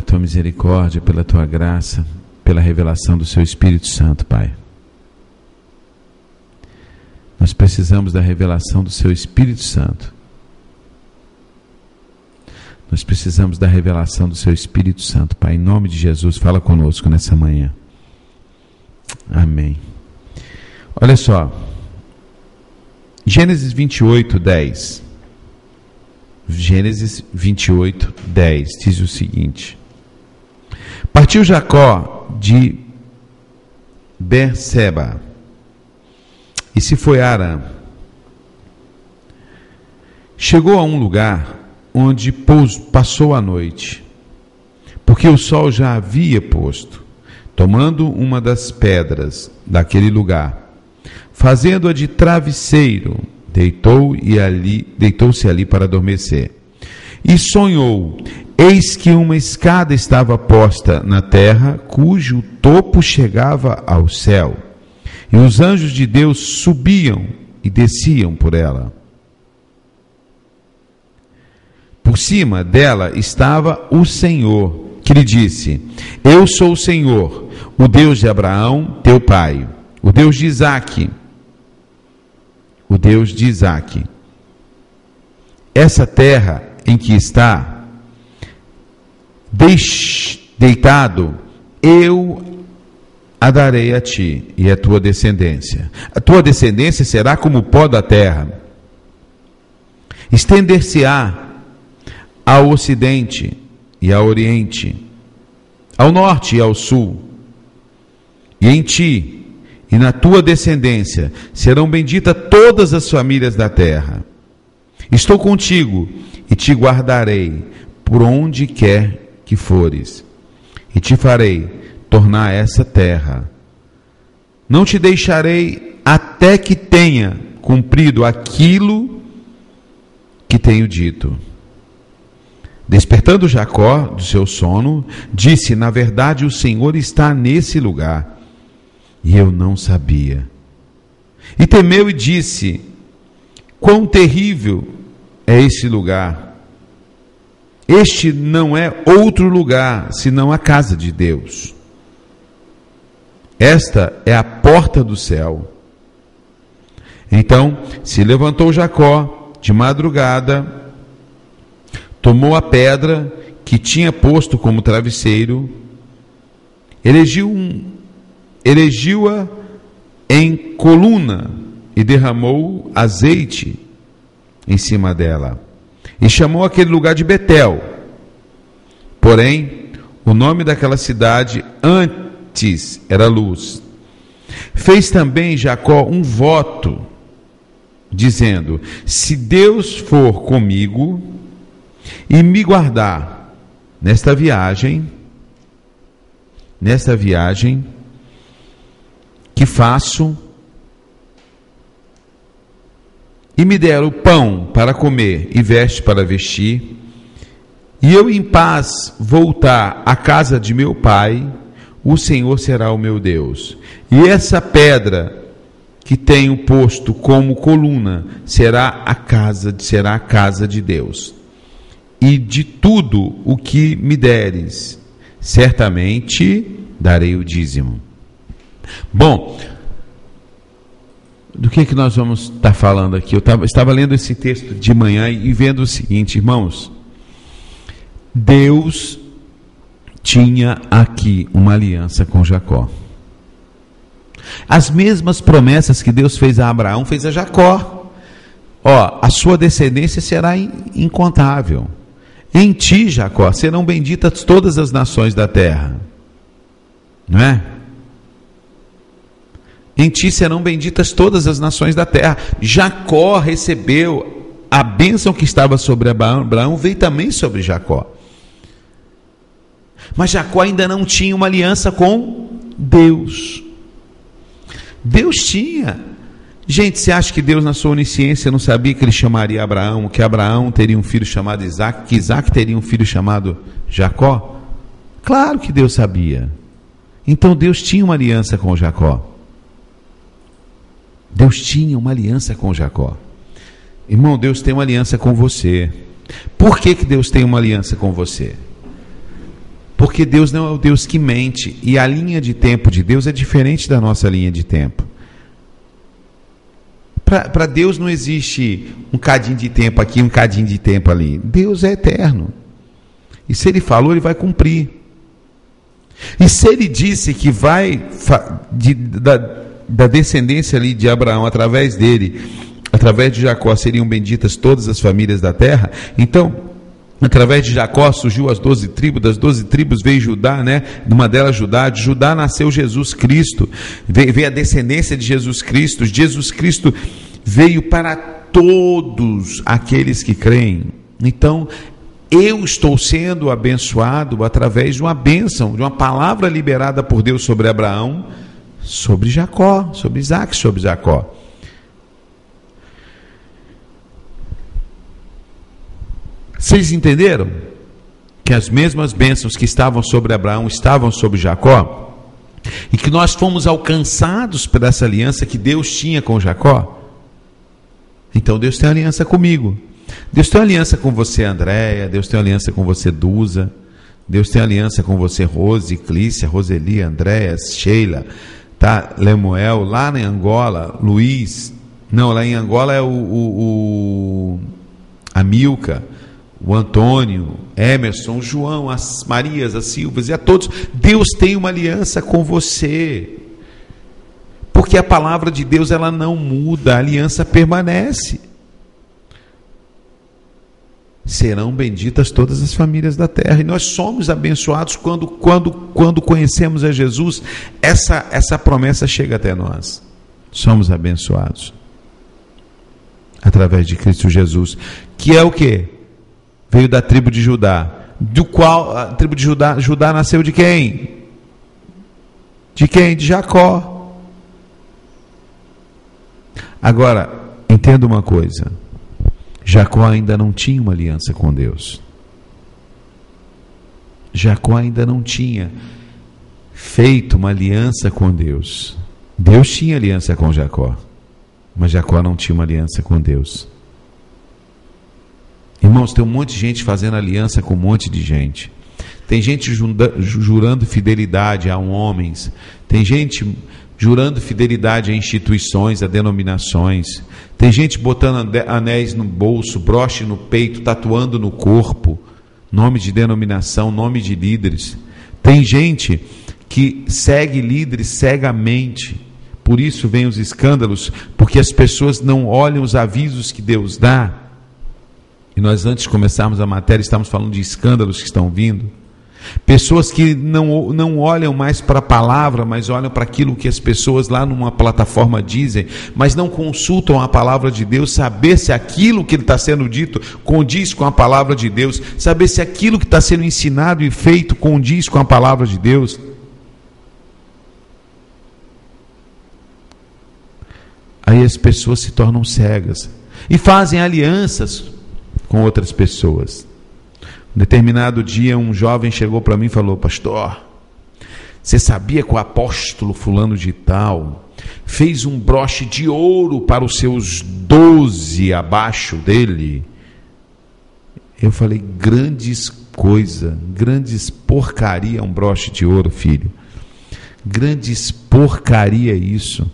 pela Tua misericórdia, pela Tua graça, pela revelação do Seu Espírito Santo, Pai. Nós precisamos da revelação do Seu Espírito Santo. Nós precisamos da revelação do Seu Espírito Santo, Pai. Em nome de Jesus, fala conosco nessa manhã. Amém. Olha só. Gênesis 28, 10. Gênesis 28, 10 diz o seguinte: Partiu Jacó de Berseba e se foi a Arã. Chegou a um lugar onde passou a noite, porque o sol já havia posto. Tomando uma das pedras daquele lugar, fazendo-a de travesseiro, deitou-se ali para adormecer. E sonhou, eis que uma escada estava posta na terra, cujo topo chegava ao céu, e os anjos de Deus subiam e desciam por ela. Por cima dela estava o Senhor, que lhe disse: Eu sou o Senhor, o Deus de Abraão, teu pai, o Deus de Isaque. O Deus de Isaque. Essa terra em que está deitado, eu a darei a ti e a tua descendência. A tua descendência será como o pó da terra. Estender-se-á ao ocidente e ao oriente, ao norte e ao sul. E em ti e na tua descendência serão benditas todas as famílias da terra. Estou contigo e te guardarei por onde quer que fores, e te farei tornar essa terra. Não te deixarei até que tenha cumprido aquilo que tenho dito. Despertando Jacó do seu sono, disse: Na verdade, o Senhor está nesse lugar, e eu não sabia. E temeu e disse: Quão terrível é esse lugar! Este não é outro lugar, senão a casa de Deus. Esta é a porta do céu. Então se levantou Jacó de madrugada, tomou a pedra que tinha posto como travesseiro, erigiu-a em coluna e derramou azeite em cima dela, e chamou aquele lugar de Betel. Porém, o nome daquela cidade antes era Luz. Fez também Jacó um voto, dizendo: Se Deus for comigo e me guardar nesta viagem que faço, e me der o pão para comer e veste para vestir, e eu em paz voltar à casa de meu pai, o Senhor será o meu Deus. E essa pedra que tenho posto como coluna será a casa de Deus. E de tudo o que me deres, certamente darei o dízimo. Bom, do que nós vamos estar falando aqui? Eu estava lendo esse texto de manhã e vendo o seguinte, irmãos. Deus tinha aqui uma aliança com Jacó. As mesmas promessas que Deus fez a Abraão, fez a Jacó. A sua descendência será incontável. Em ti, Jacó, serão benditas todas as nações da terra. Não é? Em ti serão benditas todas as nações da terra. Jacó recebeu a bênção que estava sobre Abraão, veio também sobre Jacó. Mas Jacó ainda não tinha uma aliança com Deus. Deus tinha. Gente, você acha que Deus, na sua onisciência, não sabia que ele chamaria Abraão, que Abraão teria um filho chamado Isaque, que Isaque teria um filho chamado Jacó? Claro que Deus sabia. Então Deus tinha uma aliança com Jacó. Deus tinha uma aliança com Jacó. Irmão, Deus tem uma aliança com você. Por que Deus tem uma aliança com você? Porque Deus não é o Deus que mente, e a linha de tempo de Deus é diferente da nossa linha de tempo. Para Deus não existe um cadinho de tempo aqui, um cadinho de tempo ali. Deus é eterno. E se Ele falou, Ele vai cumprir. E se Ele disse que vai, da descendência ali de Abraão, através dele, através de Jacó, seriam benditas todas as famílias da terra, então, através de Jacó surgiu as 12 tribos, das 12 tribos veio Judá, né? Numa delas Judá, de Judá nasceu Jesus Cristo, veio a descendência de Jesus Cristo veio para todos aqueles que creem. Então, eu estou sendo abençoado através de uma bênção, de uma palavra liberada por Deus sobre Abraão, sobre Jacó, sobre Isaac, sobre Jacó. Vocês entenderam? Que as mesmas bênçãos que estavam sobre Abraão estavam sobre Jacó? E que nós fomos alcançados por essa aliança que Deus tinha com Jacó? Então Deus tem aliança comigo. Deus tem aliança com você, Andréia. Deus tem aliança com você, Duza. Deus tem aliança com você, Rose, Clícia, Roseli, Andréia, Sheila, tá? Lemuel, lá em Angola, Luiz. Não, lá em Angola é a Milka, o Antônio, Emerson, o João, as Marias, as Silvas e a todos. Deus tem uma aliança com você, porque a palavra de Deus ela não muda, a aliança permanece. Serão benditas todas as famílias da terra, e nós somos abençoados quando conhecemos a Jesus. Essa promessa chega até nós. Somos abençoados através de Cristo Jesus, que é o quê? Veio da tribo de Judá, do qual a tribo de Judá nasceu de quem? De quem? De Jacó. Agora, entenda uma coisa: Jacó ainda não tinha uma aliança com Deus. Jacó ainda não tinha feito uma aliança com Deus. Deus tinha aliança com Jacó, mas Jacó não tinha uma aliança com Deus. Irmãos, tem um monte de gente fazendo aliança com um monte de gente. Tem gente jurando fidelidade a homens. Tem gente jurando fidelidade a instituições, a denominações. Tem gente botando anéis no bolso, broche no peito, tatuando no corpo, nome de denominação, nome de líderes. Tem gente que segue líderes cegamente. Por isso vem os escândalos, porque as pessoas não olham os avisos que Deus dá. E nós, antes de começarmos a matéria, estamos falando de escândalos que estão vindo. Pessoas que não olham mais para a palavra, mas olham para aquilo que as pessoas lá numa plataforma dizem, mas não consultam a palavra de Deus, saber se aquilo que está sendo dito condiz com a palavra de Deus, saber se aquilo que está sendo ensinado e feito condiz com a palavra de Deus. Aí as pessoas se tornam cegas e fazem alianças com outras pessoas. Um determinado dia um jovem chegou para mim e falou: pastor, você sabia que o apóstolo fulano de tal fez um broche de ouro para os seus 12 abaixo dele? Eu falei: grandes coisas, grandes porcaria um broche de ouro, filho. Grandes porcaria isso.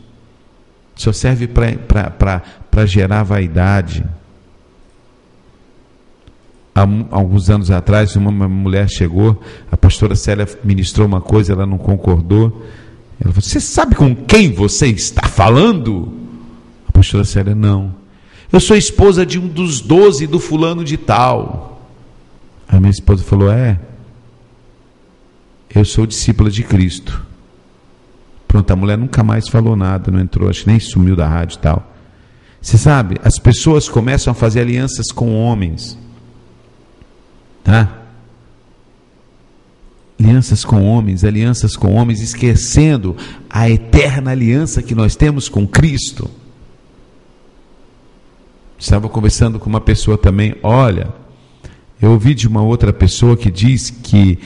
Só serve para gerar vaidade. Há alguns anos atrás, uma mulher chegou, a pastora Célia ministrou uma coisa, ela não concordou. Ela falou: você sabe com quem você está falando? A pastora Célia: não. Eu sou esposa de um dos 12 do fulano de tal. A minha esposa falou: eu sou discípula de Cristo. Pronto, a mulher nunca mais falou nada, não entrou, acho que nem sumiu da rádio e tal. Você sabe, as pessoas começam a fazer alianças com homens. Tá? Alianças com homens, esquecendo a eterna aliança que nós temos com Cristo. Estava conversando com uma pessoa também. Olha, eu ouvi de uma outra pessoa que diz que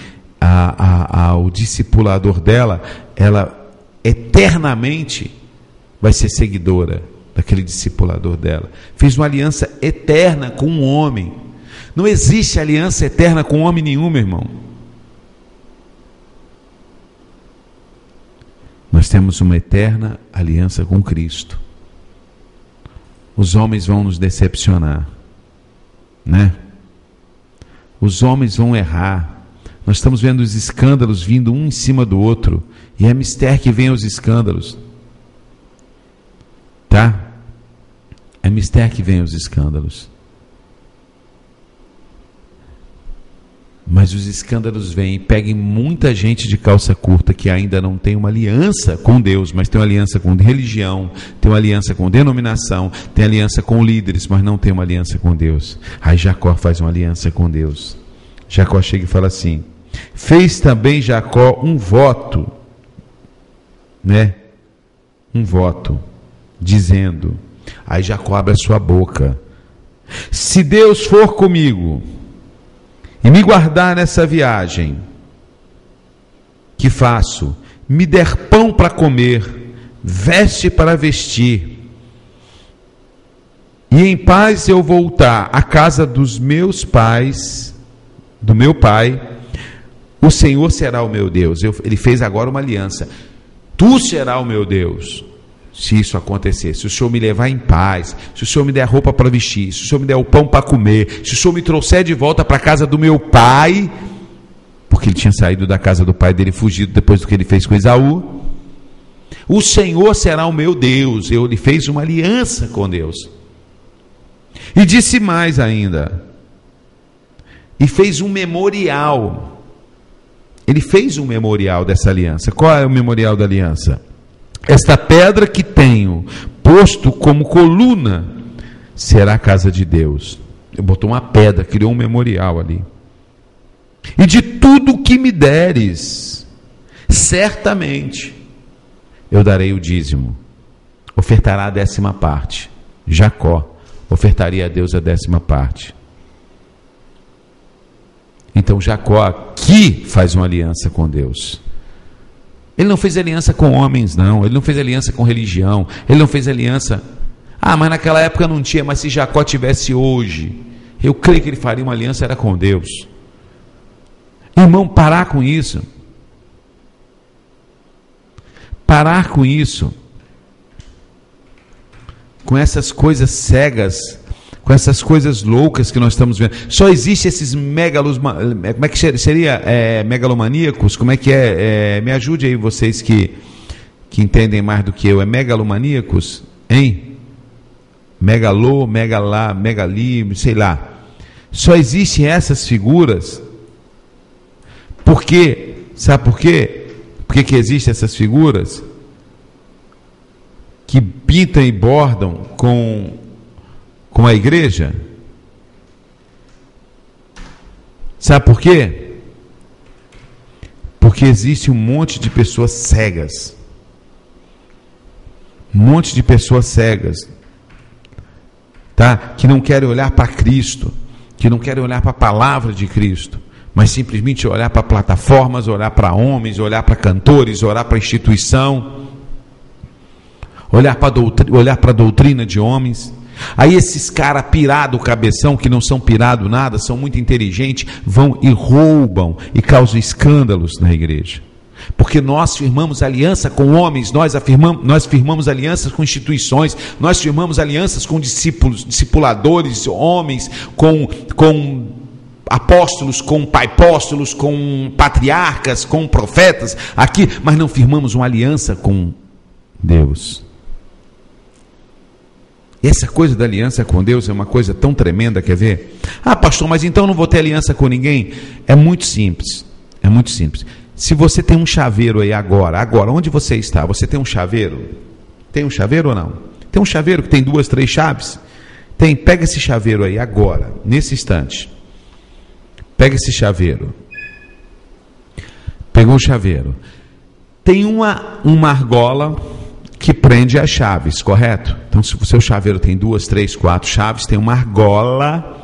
o discipulador dela, ela eternamente vai ser seguidora daquele discipulador dela. Fez uma aliança eterna com um homem. Não existe aliança eterna com homem nenhum, meu irmão. Nós temos uma eterna aliança com Cristo. Os homens vão nos decepcionar, né? Os homens vão errar. Nós estamos vendo os escândalos vindo um em cima do outro, e é mistério que vem os escândalos, tá? É mistério que vem os escândalos. Mas os escândalos vêm e pegam muita gente de calça curta que ainda não tem uma aliança com Deus, mas tem uma aliança com religião, tem uma aliança com denominação, tem aliança com líderes, mas não tem uma aliança com Deus. Aí Jacó faz uma aliança com Deus. Jacó chega e fala assim: fez também Jacó um voto, né? Um voto, dizendo, aí Jacó abre a sua boca: se Deus for comigo e me guardar nessa viagem que faço, me der pão para comer, veste para vestir, e em paz eu voltar à casa dos meus pais, do meu pai, o Senhor será o meu Deus. Ele fez agora uma aliança: tu serás o meu Deus. Se isso acontecer, se o Senhor me levar em paz, se o Senhor me der roupa para vestir, se o Senhor me der o pão para comer, se o Senhor me trouxer de volta para a casa do meu pai, porque ele tinha saído da casa do pai dele, fugido depois do que ele fez com Esaú, o Senhor será o meu Deus. Ele fez uma aliança com Deus. E disse mais ainda, e fez um memorial. Ele fez um memorial dessa aliança. Qual é o memorial da aliança? Esta pedra que tenho posto como coluna será a casa de Deus. Ele botou uma pedra, criou um memorial ali. E de tudo que me deres, certamente eu darei o dízimo. Ofertará a 10ª parte. Jacó ofertaria a Deus a 10ª parte. Então Jacó aqui faz uma aliança com Deus. Ele não fez aliança com homens, não. Ele não fez aliança com religião. Ele não fez aliança... mas naquela época não tinha. Mas se Jacó tivesse hoje, eu creio que ele faria uma aliança, era com Deus. Irmão, parar com isso. Parar com isso. Com essas coisas cegas, com essas coisas loucas que nós estamos vendo. Só existe esses como é que seria? Megalomaníacos? Como é que é? Me ajude aí vocês que entendem mais do que eu. É megalomaníacos? Hein? Megali, sei lá. Só existem essas figuras. Por quê? Sabe por quê? Por que existem essas figuras? Que pintam e bordam com a igreja? Sabe por quê? Porque existe um monte de pessoas cegas. Um monte de pessoas cegas, tá? Que não querem olhar para Cristo, que não querem olhar para a palavra de Cristo, mas simplesmente olhar para plataformas, olhar para homens, olhar para cantores, olhar para instituição, olhar para a doutrina de homens. Aí esses caras pirado cabeção, que não são pirado nada, são muito inteligentes, vão e roubam e causam escândalos na igreja. Porque nós firmamos aliança com homens, nós firmamos alianças com instituições, nós firmamos alianças com discipuladores, homens, com apóstolos, com apóstolos, com patriarcas, com profetas, aqui, mas não firmamos uma aliança com Deus. E essa coisa da aliança com Deus é uma coisa tão tremenda, quer ver? Pastor, mas então não vou ter aliança com ninguém? É muito simples, é muito simples. Se você tem um chaveiro aí agora, onde você está? Você tem um chaveiro? Tem um chaveiro ou não? Tem um chaveiro que tem 2, 3 chaves? Tem, pega esse chaveiro aí agora, nesse instante. Pega esse chaveiro. Pegou o chaveiro. Tem uma argola que prende as chaves, correto? Então, se o seu chaveiro tem 2, 3, 4 chaves, tem uma argola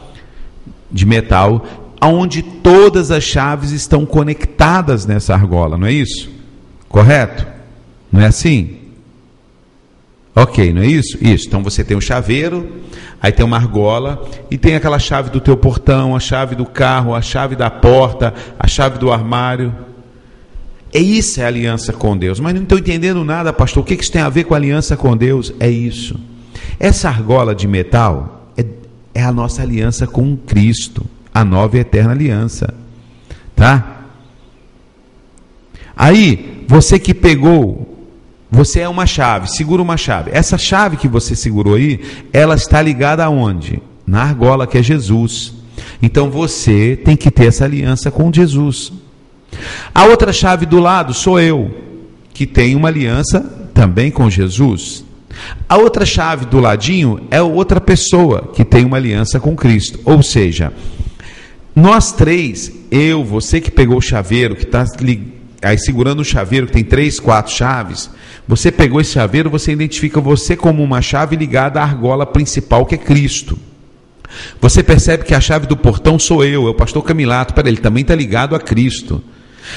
de metal, onde todas as chaves estão conectadas nessa argola, não é isso? Correto? Não é assim? Ok, não é isso? Isso. Então você tem um chaveiro, aí tem uma argola, e tem aquela chave do teu portão, a chave do carro, a chave da porta, a chave do armário. Isso é aliança com Deus. Mas não estou entendendo nada, pastor. O que isso tem a ver com aliança com Deus? É isso. Essa argola de metal é a nossa aliança com Cristo, a nova e eterna aliança. Tá? Aí, você que pegou, você é uma chave, segura uma chave. Essa chave que você segurou aí, ela está ligada aonde? Na argola, que é Jesus. Então você tem que ter essa aliança com Jesus. A outra chave do lado sou eu, que tenho uma aliança também com Jesus. A outra chave do ladinho é outra pessoa que tem uma aliança com Cristo. Ou seja, nós três, eu, você que pegou o chaveiro, que está aí segurando o chaveiro, que tem 3, 4 chaves, você pegou esse chaveiro, você identifica você como uma chave ligada à argola principal, que é Cristo. Você percebe que a chave do portão sou eu, é o pastor Camilato, ele também está ligado a Cristo.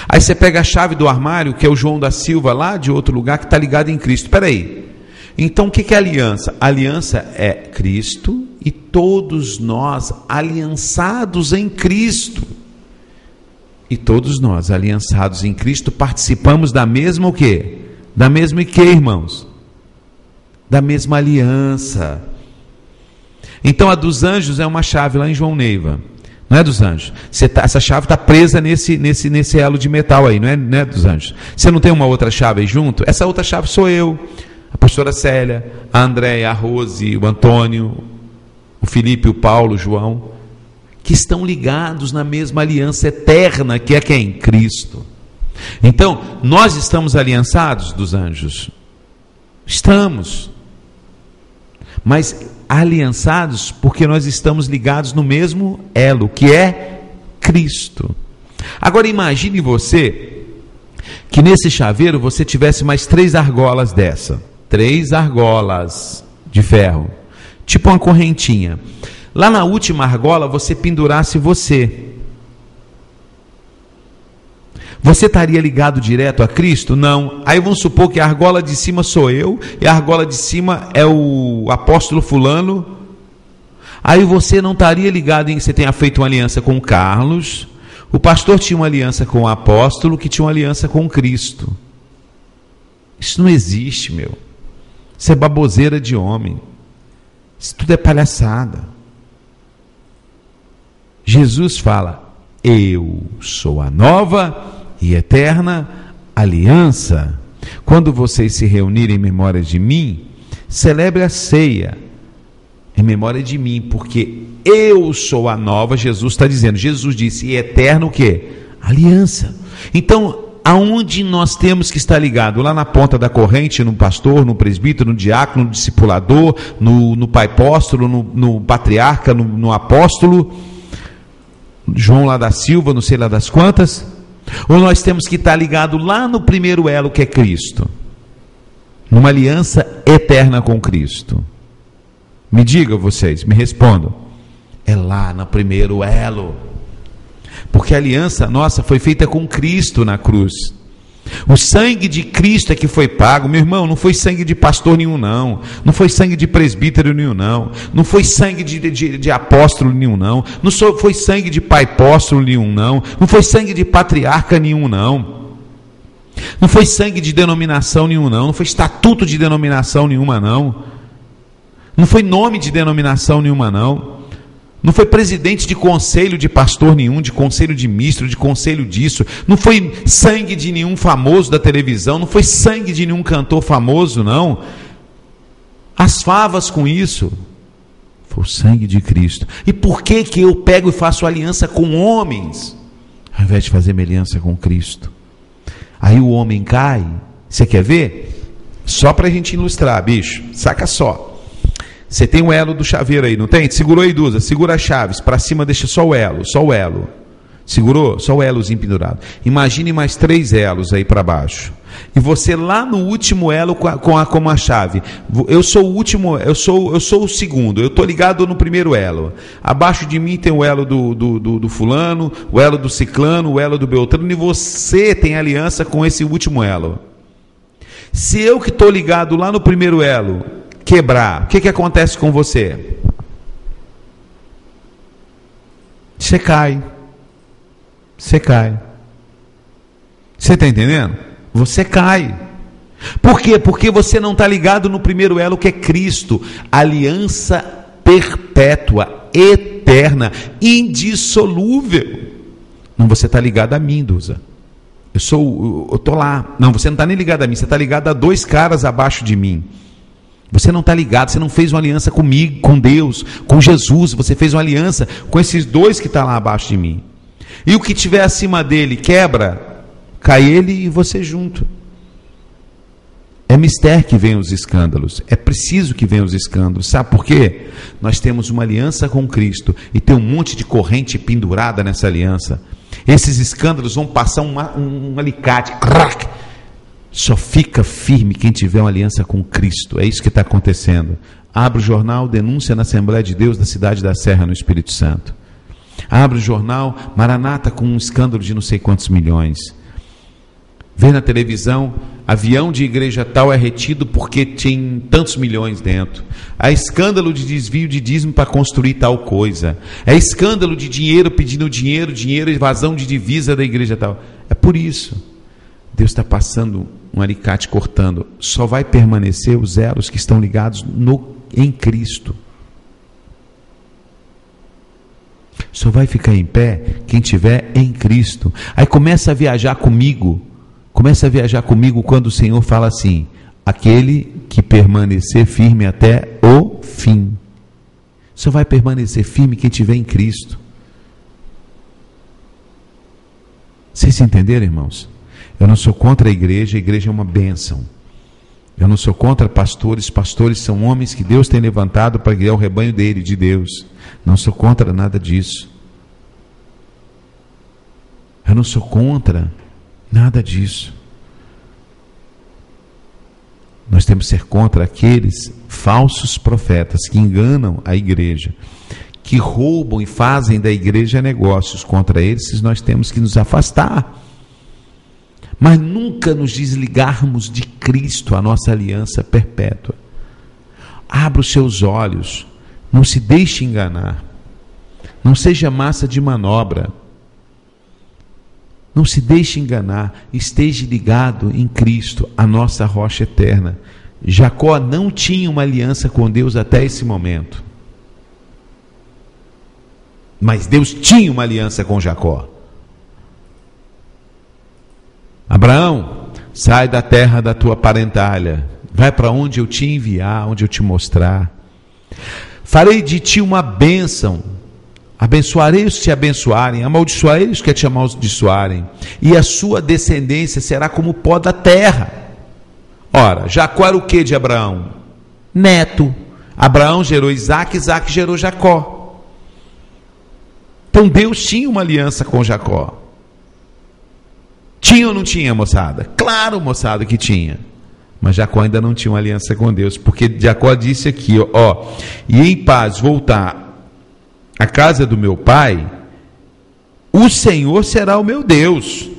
Aí você pega a chave do armário, que é o João da Silva, lá de outro lugar, que está ligado em Cristo. Espera aí. Então o que é aliança? A aliança é Cristo e todos nós aliançados em Cristo. E todos nós aliançados em Cristo participamos da mesma o quê? Da mesma o quê, irmãos? Da mesma aliança. Então a dos anjos é uma chave lá em João Neiva. Não é dos anjos. Essa chave está presa nesse elo de metal aí, não é dos anjos. Você não tem uma outra chave aí junto? Essa outra chave sou eu, a pastora Célia, a Andréia, a Rose, o Antônio, o Felipe, o Paulo, o João, que estão ligados na mesma aliança eterna, que é quem? Cristo. Então, nós estamos aliançados dos anjos? Estamos. Mas aliançados porque nós estamos ligados no mesmo elo, que é Cristo. Agora imagine você que nesse chaveiro você tivesse mais 3 argolas dessa, 3 argolas de ferro, tipo uma correntinha. Lá na última argola você pendurasse você. Você estaria ligado direto a Cristo? Não. Aí vamos supor que a argola de cima sou eu, e a argola de cima é o apóstolo fulano. Aí você não estaria ligado em que você tenha feito uma aliança com Carlos, o pastor tinha uma aliança com o apóstolo, que tinha uma aliança com Cristo. Isso não existe, meu. Isso é baboseira de homem. Isso tudo é palhaçada. Jesus fala: eu sou a nova e eterna aliança. Quando vocês se reunirem em memória de mim, celebre a ceia em memória de mim, porque eu sou a nova, Jesus está dizendo, Jesus disse, e eterno o quê? Aliança. Então, aonde nós temos que estar ligado? Lá na ponta da corrente, no pastor, no presbítero, no diácono, no discipulador, no pai apóstolo, no patriarca, no apóstolo, João lá da Silva, não sei lá das quantas. Ou nós temos que estar ligado lá no primeiro elo, que é Cristo, numa aliança eterna com Cristo? Me digam vocês, me respondam. É lá no primeiro elo, porque a aliança nossa foi feita com Cristo na cruz. O sangue de Cristo é que foi pago, meu irmão. Não foi sangue de pastor nenhum, não. Não foi sangue de presbítero nenhum, não. Não foi sangue de apóstolo nenhum, não. Não foi sangue de pai apóstolo nenhum, não. Não foi sangue de patriarca nenhum, não. Não foi sangue de denominação nenhum, não. Não foi estatuto de denominação nenhuma, não. Não foi nome de denominação nenhuma, não. Não foi presidente de conselho de pastor nenhum, de conselho de ministro, de conselho disso. Não foi sangue de nenhum famoso da televisão. Não foi sangue de nenhum cantor famoso, não. As favas com isso. Foi o sangue de Cristo. E por que eu pego e faço aliança com homens, ao invés de fazer minha aliança com Cristo? Aí o homem cai. Você quer ver? Só para a gente ilustrar, bicho. Saca só. Você tem o elo do chaveiro aí, não tem? Segurou aí, Duza, segura as chaves, para cima deixa só o elo, segurou? Só o elozinho pendurado. Imagine mais 3 elos aí para baixo, e você lá no último elo com a chave. Eu sou o último, eu sou o segundo, eu estou ligado no primeiro elo. Abaixo de mim tem o elo do fulano, o elo do ciclano, o elo do beltrano, e você tem aliança com esse último elo. Se eu que estou ligado lá no primeiro elo quebrar, o que acontece com você? Você cai. Você Você está entendendo? Você cai. Por quê? Porque você não está ligado no primeiro elo, que é Cristo. Aliança perpétua, eterna, indissolúvel. Não, você está ligado a mim, Duza. Eu estou lá. Não, você não está nem ligado a mim, você está ligado a 2 caras abaixo de mim. Você não está ligado, você não fez uma aliança comigo, com Deus, com Jesus. Você fez uma aliança com esses 2 que estão lá abaixo de mim. E o que tiver acima dele quebra, cai ele e você junto. É mistério que venham os escândalos. É preciso que venham os escândalos. Sabe por quê? Nós temos uma aliança com Cristo e tem um monte de corrente pendurada nessa aliança. Esses escândalos vão passar um alicate. Crack! Só fica firme quem tiver uma aliança com Cristo. É isso que está acontecendo. Abre o jornal, denúncia na Assembleia de Deus da cidade da Serra, no Espírito Santo. Abre o jornal, Maranata com um escândalo de não sei quantos milhões. Vê na televisão, avião de igreja tal é retido porque tem tantos milhões dentro. É escândalo de desvio de dízimo para construir tal coisa. É escândalo de dinheiro pedindo dinheiro, evasão de divisa da igreja tal. É por isso. Deus está passando um alicate cortando. Só vai permanecer os elos que estão ligados em Cristo. Só vai ficar em pé quem estiver em Cristo. Aí começa a viajar comigo. Começa a viajar comigo quando o Senhor fala assim: aquele que permanecer firme até o fim. Só vai permanecer firme quem estiver em Cristo. Vocês entenderam, irmãos? Eu não sou contra a igreja é uma bênção. Eu não sou contra pastores são homens que Deus tem levantado para guiar o rebanho dele, de Deus. Não sou contra nada disso. Eu não sou contra nada disso. Nós temos que ser contra aqueles falsos profetas que enganam a igreja, que roubam e fazem da igreja negócios. Contra eles nós temos que nos afastar. Mas nunca nos desligarmos de Cristo, a nossa aliança perpétua. Abra os seus olhos, não se deixe enganar, não seja massa de manobra, não se deixe enganar, esteja ligado em Cristo, a nossa rocha eterna. Jacó não tinha uma aliança com Deus até esse momento, mas Deus tinha uma aliança com Jacó. Abraão, sai da terra da tua parentalha, vai para onde eu te enviar, onde eu te mostrar. Farei de ti uma bênção, abençoarei os que te abençoarem, amaldiçoarei os que te amaldiçoarem, e a sua descendência será como o pó da terra. Ora, Jacó era o que de Abraão? Neto. Abraão gerou Isaque, Isaque gerou Jacó. Então Deus tinha uma aliança com Jacó. Tinha ou não tinha, moçada? Claro, moçada, que tinha. Mas Jacó ainda não tinha uma aliança com Deus, porque Jacó disse aqui, e em paz voltar à casa do meu pai, o Senhor será o meu Deus,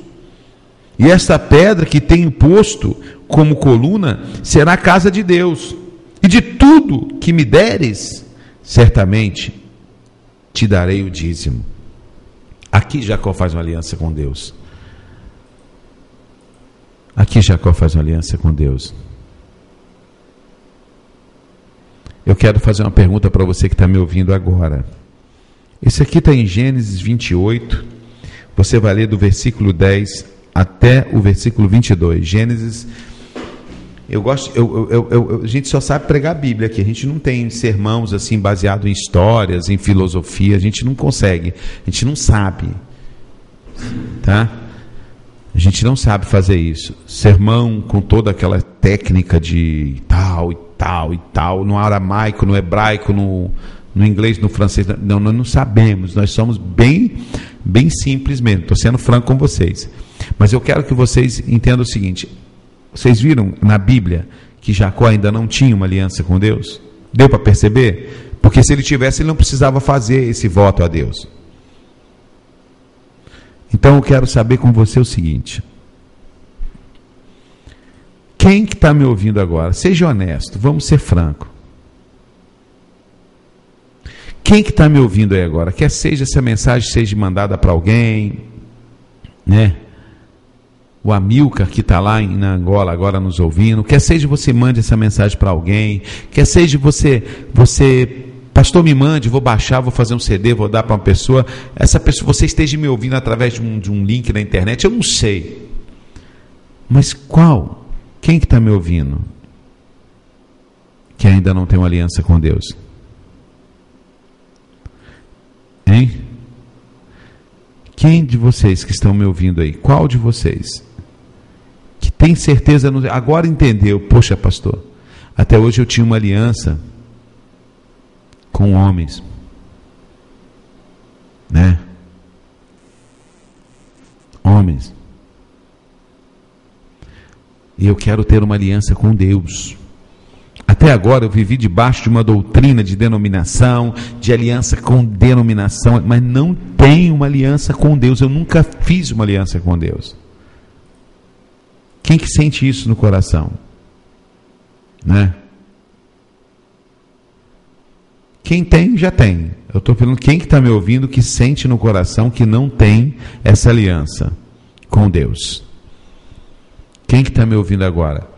e esta pedra que tenho posto como coluna será a casa de Deus, e de tudo que me deres, certamente te darei o dízimo. Aqui Jacó faz uma aliança com Deus. Aqui Jacó faz uma aliança com Deus. Eu quero fazer uma pergunta para você que está me ouvindo agora. Isso aqui está em Gênesis 28. Você vai ler do versículo 10 até o versículo 22. Gênesis. A gente só sabe pregar a Bíblia aqui. A gente não tem sermãos assim baseado em histórias, em filosofia. A gente não consegue. A gente não sabe. Tá? A gente não sabe fazer isso. Sermão com toda aquela técnica de tal e tal e tal, no aramaico, no hebraico, no inglês, no francês. Não, nós não sabemos. Nós somos bem simples mesmo. Estou sendo franco com vocês. Mas eu quero que vocês entendam o seguinte. Vocês viram na Bíblia que Jacó ainda não tinha uma aliança com Deus? Deu para perceber? Porque se ele tivesse, ele não precisava fazer esse voto a Deus. Então eu quero saber com você o seguinte: quem que está me ouvindo agora? Seja honesto, vamos ser franco. Quem que está me ouvindo aí agora? Quer seja essa mensagem seja mandada para alguém, né? o Amilcar que está lá em Angola agora nos ouvindo, quer seja você mande essa mensagem para alguém, quer seja você, pastor, me mande, vou baixar, vou fazer um CD, vou dar para uma pessoa, essa pessoa, você esteja me ouvindo através de um link na internet, eu não sei, mas qual? Quem que está me ouvindo que ainda não tem uma aliança com Deus? Hein? Quem de vocês que estão me ouvindo aí, qual de vocês que tem certeza, agora entendeu, poxa pastor, até hoje eu tinha uma aliança com homens, né? Homens. E eu quero ter uma aliança com Deus. Até agora eu vivi debaixo de uma doutrina de denominação, de aliança com denominação, mas não tenho uma aliança com Deus. Eu nunca fiz uma aliança com Deus. Quem que sente isso no coração? Né? Quem tem, já tem. Eu estou falando, quem que está me ouvindo que sente no coração que não tem essa aliança com Deus? Quem que está me ouvindo agora?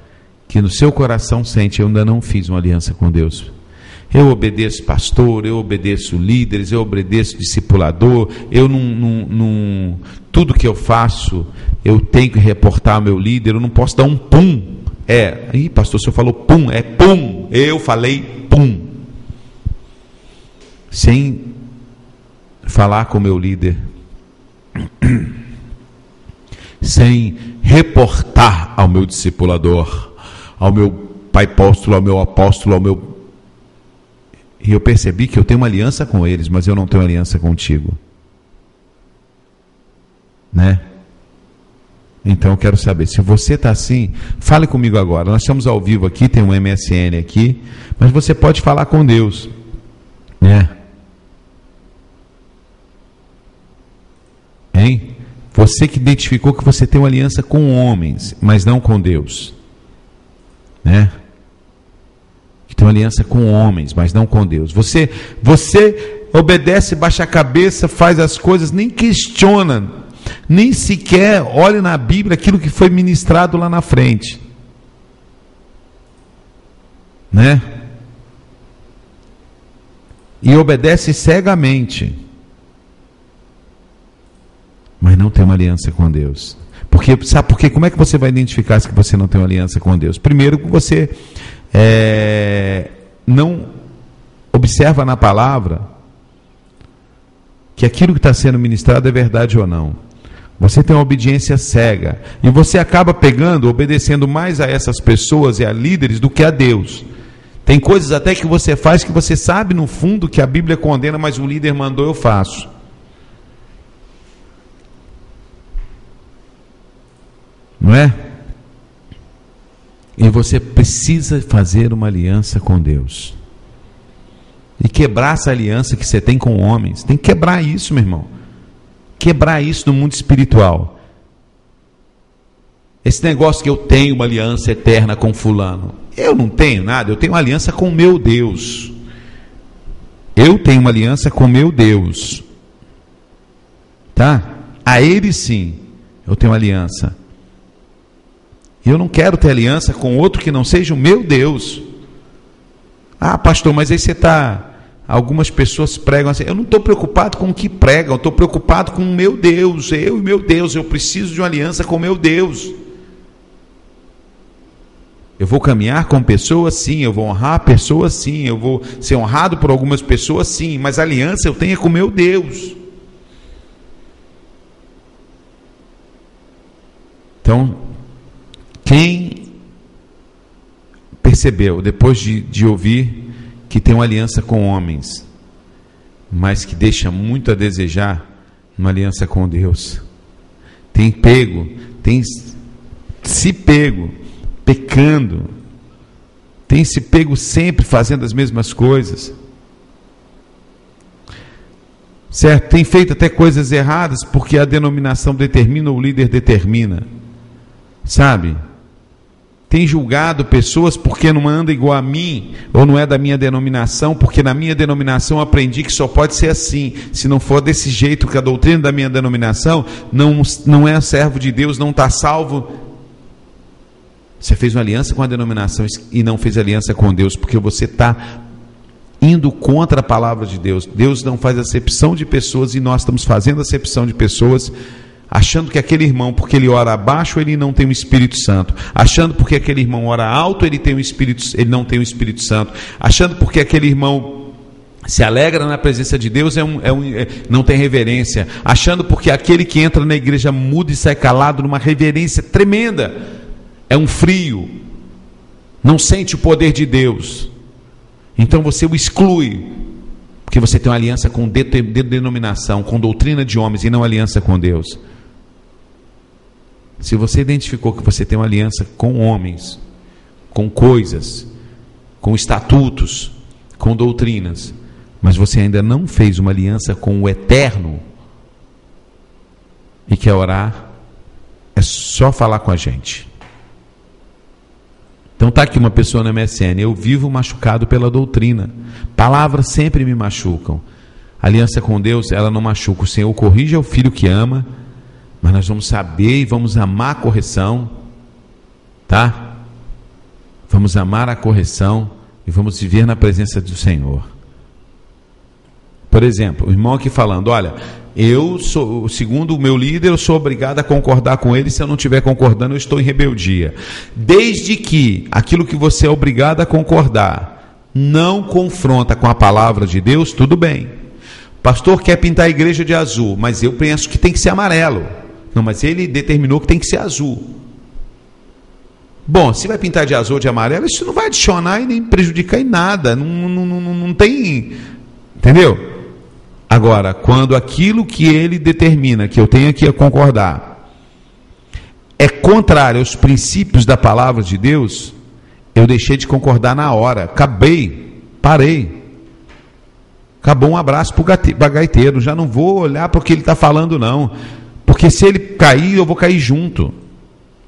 Que no seu coração sente, eu ainda não fiz uma aliança com Deus. Eu obedeço pastor, eu obedeço líderes, eu obedeço discipulador, eu não tudo que eu faço, eu tenho que reportar ao meu líder, eu não posso dar um pum. Ih, pastor, o senhor falou pum, é pum, eu falei pum. Sem falar com o meu líder, sem reportar ao meu discipulador, ao meu pai apóstolo, ao meu apóstolo, ao meu... E eu percebi que eu tenho uma aliança com eles, mas eu não tenho aliança contigo. Né? Então eu quero saber, se você está assim, fale comigo agora. Nós estamos ao vivo aqui, tem um MSN aqui, mas você pode falar com Deus. Né? Hein? Você que identificou que você tem uma aliança com homens, mas não com Deus. Né? Que tem uma aliança com homens, mas não com Deus. Você obedece, baixa a cabeça, faz as coisas, nem questiona, nem sequer olha na Bíblia aquilo que foi ministrado lá na frente. Né? E obedece cegamente, mas não tem uma aliança com Deus. Porque, sabe por quê? Como é que você vai identificar se você não tem uma aliança com Deus? Primeiro que você não observa na palavra que aquilo que está sendo ministrado é verdade ou não. Você tem uma obediência cega. E você acaba obedecendo mais a essas pessoas e a líderes do que a Deus. Tem coisas até que você faz que você sabe no fundo que a Bíblia condena, mas o líder mandou, eu faço. Não é? E você precisa fazer uma aliança com Deus. E quebrar essa aliança que você tem com homens. Tem que quebrar isso, meu irmão. Quebrar isso no mundo espiritual. Esse negócio que eu tenho uma aliança eterna com fulano. Eu não tenho nada, eu tenho uma aliança com o meu Deus. Eu tenho uma aliança com o meu Deus. Tá? A ele sim, eu tenho uma aliança. E eu não quero ter aliança com outro que não seja o meu Deus. Ah, pastor, mas aí você está... Algumas pessoas pregam assim, eu não estou preocupado com o que pregam, eu estou preocupado com o meu Deus, eu e meu Deus, eu preciso de uma aliança com o meu Deus. Eu vou caminhar com pessoas sim, eu vou honrar pessoas sim, eu vou ser honrado por algumas pessoas sim, mas a aliança eu tenho com o meu Deus. Então, quem percebeu, depois de ouvir que tem uma aliança com homens, mas que deixa muito a desejar uma aliança com Deus, tem se pego pecando, tem se pego sempre fazendo as mesmas coisas, certo? Tem feito até coisas erradas porque a denominação determina ou o líder determina, sabe? tem julgado pessoas porque não anda igual a mim, ou não é da minha denominação, porque na minha denominação eu aprendi que só pode ser assim. Se não for desse jeito, que a doutrina da minha denominação não é servo de Deus, não está salvo. Você fez uma aliança com a denominação e não fez aliança com Deus, porque você está indo contra a palavra de Deus. Deus não faz acepção de pessoas e nós estamos fazendo acepção de pessoas, achando que aquele irmão, porque ele ora abaixo, ele não tem o Espírito Santo, achando porque aquele irmão ora alto, ele não tem o Espírito Santo, achando porque aquele irmão se alegra na presença de Deus, não tem reverência, achando porque aquele que entra na igreja muda e sai calado numa reverência tremenda, é um frio, não sente o poder de Deus. Então você o exclui, porque você tem uma aliança com denominação, com doutrina de homens, e não aliança com Deus. Se você identificou que você tem uma aliança com homens, com coisas, com estatutos, com doutrinas, mas você ainda não fez uma aliança com o Eterno e quer orar, é só falar com a gente. Então está aqui uma pessoa na MSN: eu vivo machucado pela doutrina, palavras sempre me machucam. Aliança com Deus, ela não machuca. O Senhor corrige ao filho que ama, mas nós vamos saber e vamos amar a correção, tá? Vamos amar a correção e vamos viver na presença do Senhor. Por exemplo, o irmão aqui falando: olha, eu sou, segundo o meu líder, eu sou obrigado a concordar com ele. Se eu não estiver concordando, eu estou em rebeldia. Desde que aquilo que você é obrigado a concordar não confronta com a palavra de Deus, tudo bem. O pastor quer pintar a igreja de azul, mas eu penso que tem que ser amarelo. Não, mas ele determinou que tem que ser azul. Bom, se vai pintar de azul ou de amarelo, isso não vai adicionar e nem prejudicar em nada. Não tem... Entendeu? Agora, quando aquilo que ele determina, que eu tenho aqui a concordar, é contrário aos princípios da palavra de Deus, eu deixei de concordar na hora. Parei. Acabou, um abraço para gaiteiro. Já não vou olhar para o que ele está falando, não. Porque se ele cair, eu vou cair junto.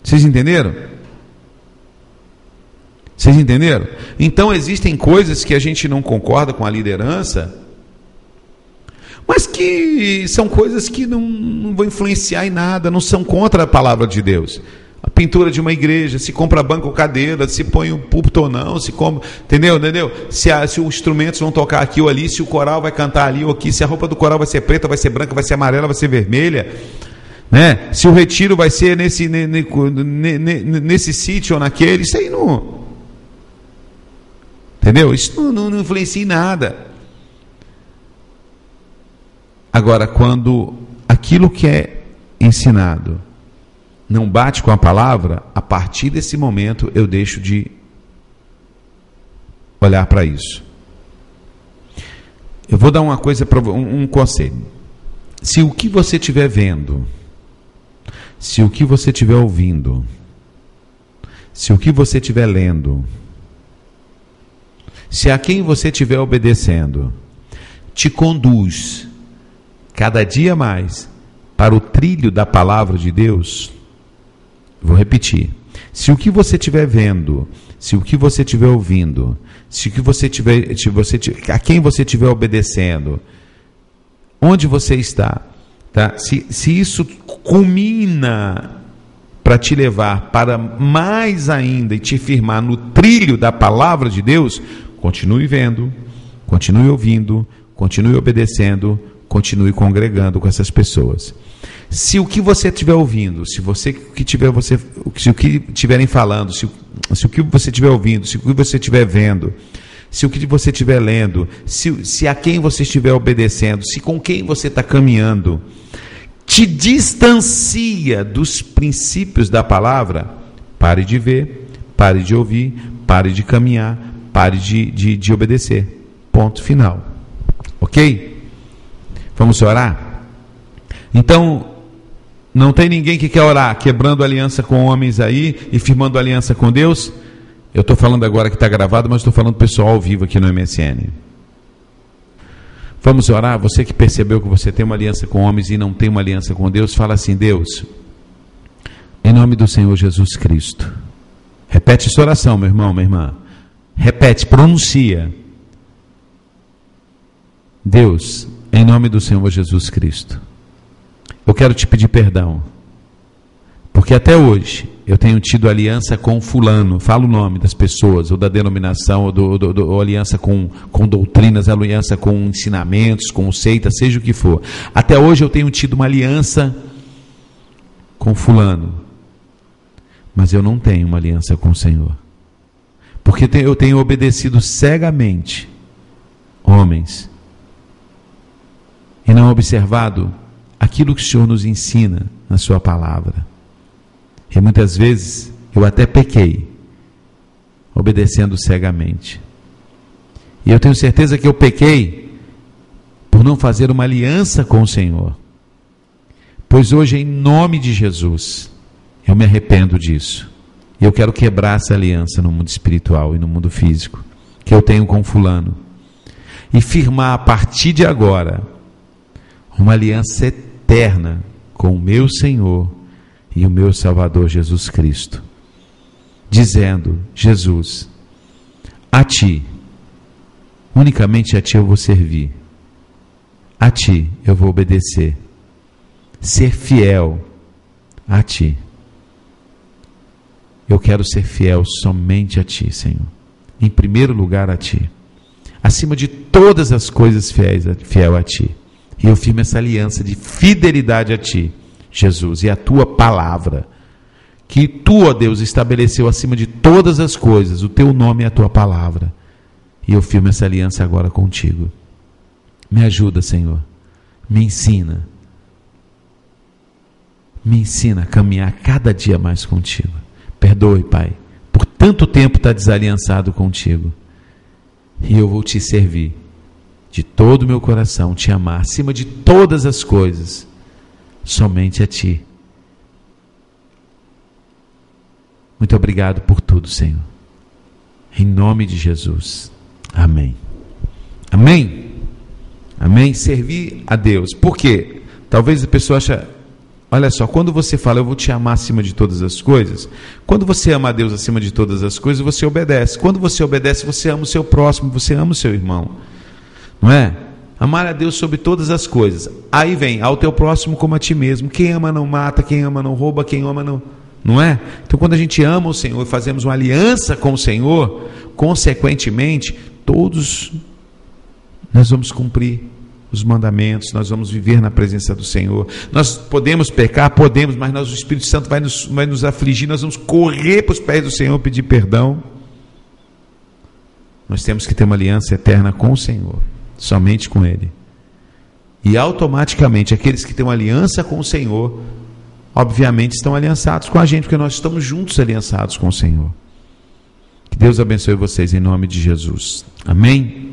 Vocês entenderam? Vocês entenderam? Então existem coisas que a gente não concorda com a liderança, mas que são coisas que não vão influenciar em nada, não são contra a palavra de Deus. A pintura de uma igreja, se compra banco ou cadeira, se põe um púlpito ou não, se compra, entendeu? Se os instrumentos vão tocar aqui ou ali, se o coral vai cantar ali ou aqui, se a roupa do coral vai ser preta, vai ser branca, vai ser amarela, vai ser vermelha, né? Se o retiro vai ser nesse sítio ou naquele, isso aí não... Entendeu? Isso não influencia em nada. Agora, quando aquilo que é ensinado não bate com a palavra, a partir desse momento eu deixo de olhar para isso. Eu vou dar uma coisa, um conselho. Se o que você estiver vendo, se o que você estiver ouvindo, se o que você estiver lendo, se a quem você estiver obedecendo te conduz cada dia mais para o trilho da palavra de Deus, vou repetir: se o que você estiver vendo, se o que você estiver ouvindo, se o que você tiver, a quem você estiver obedecendo, onde você está, tá? Se isso culmina para te levar para mais ainda e te firmar no trilho da palavra de Deus, continue vendo, continue ouvindo, continue obedecendo, continue congregando com essas pessoas. Se o que você estiver ouvindo, se o que estiverem falando, se o que você estiver ouvindo, se o que você estiver vendo, se o que você estiver lendo, se a quem você estiver obedecendo, se com quem você está caminhando, te distancia dos princípios da palavra, pare de ver, pare de ouvir, pare de caminhar, pare de obedecer. Ponto final. Ok? Vamos orar? Então, não tem ninguém que quer orar quebrando aliança com homens aí e firmando aliança com Deus? Eu estou falando agora que está gravado, mas estou falando pessoal ao vivo aqui no MSN. Vamos orar? Você que percebeu que você tem uma aliança com homens e não tem uma aliança com Deus, fala assim: Deus, em nome do Senhor Jesus Cristo, Repete essa oração, meu irmão, minha irmã. Repete, pronuncia. Deus, em nome do Senhor Jesus Cristo, eu quero te pedir perdão, porque até hoje eu tenho tido aliança com fulano, fala o nome das pessoas, ou da denominação, ou aliança com doutrinas, aliança com ensinamentos, com seitas, seja o que for. Até hoje eu tenho tido uma aliança com fulano, mas eu não tenho uma aliança com o Senhor, porque eu tenho obedecido cegamente homens, e não observado aquilo que o Senhor nos ensina na sua palavra. E muitas vezes eu até pequei, obedecendo cegamente. E eu tenho certeza que eu pequei por não fazer uma aliança com o Senhor. Pois hoje, em nome de Jesus, eu me arrependo disso. E eu quero quebrar essa aliança no mundo espiritual e no mundo físico, que eu tenho com fulano. E firmar a partir de agora uma aliança eterna com o meu Senhor e o meu Salvador Jesus Cristo, dizendo: Jesus, a Ti, unicamente a Ti eu vou servir, a Ti eu vou obedecer, ser fiel a Ti. Eu quero ser fiel somente a Ti, Senhor, em primeiro lugar a Ti, acima de todas as coisas fiel a Ti. E eu firmo essa aliança de fidelidade a Ti, Jesus, e a Tua palavra, que Tu, ó Deus, estabeleceu acima de todas as coisas, o Teu nome e a Tua palavra. E eu firmo essa aliança agora contigo. Me ajuda, Senhor. Me ensina a caminhar cada dia mais contigo. Perdoe, Pai, por tanto tempo estar desaliançado contigo. E eu vou Te servir de todo o meu coração, Te amar acima de todas as coisas, somente a Ti. Muito obrigado por tudo, Senhor. Em nome de Jesus. Amém. Amém? Amém? Servir a Deus. Por quê? Talvez a pessoa ache, olha só, quando você fala, eu vou Te amar acima de todas as coisas, quando você ama a Deus acima de todas as coisas, você obedece. Quando você obedece, você ama o seu próximo, você ama o seu irmão. Não é? Amar a Deus sobre todas as coisas. Aí vem, ao teu próximo como a ti mesmo. Quem ama não mata, quem ama não rouba, quem ama não é? Então, quando a gente ama o Senhor e fazemos uma aliança com o Senhor, consequentemente, todos nós vamos cumprir os mandamentos, nós vamos viver na presença do Senhor. Nós podemos pecar, podemos, mas o Espírito Santo vai nos afligir, nós vamos correr para os pés do Senhor, pedir perdão. Nós temos que ter uma aliança eterna com o Senhor, somente com Ele. E automaticamente aqueles que têm uma aliança com o Senhor, obviamente estão aliançados com a gente, porque nós estamos juntos aliançados com o Senhor. Que Deus abençoe vocês em nome de Jesus. Amém?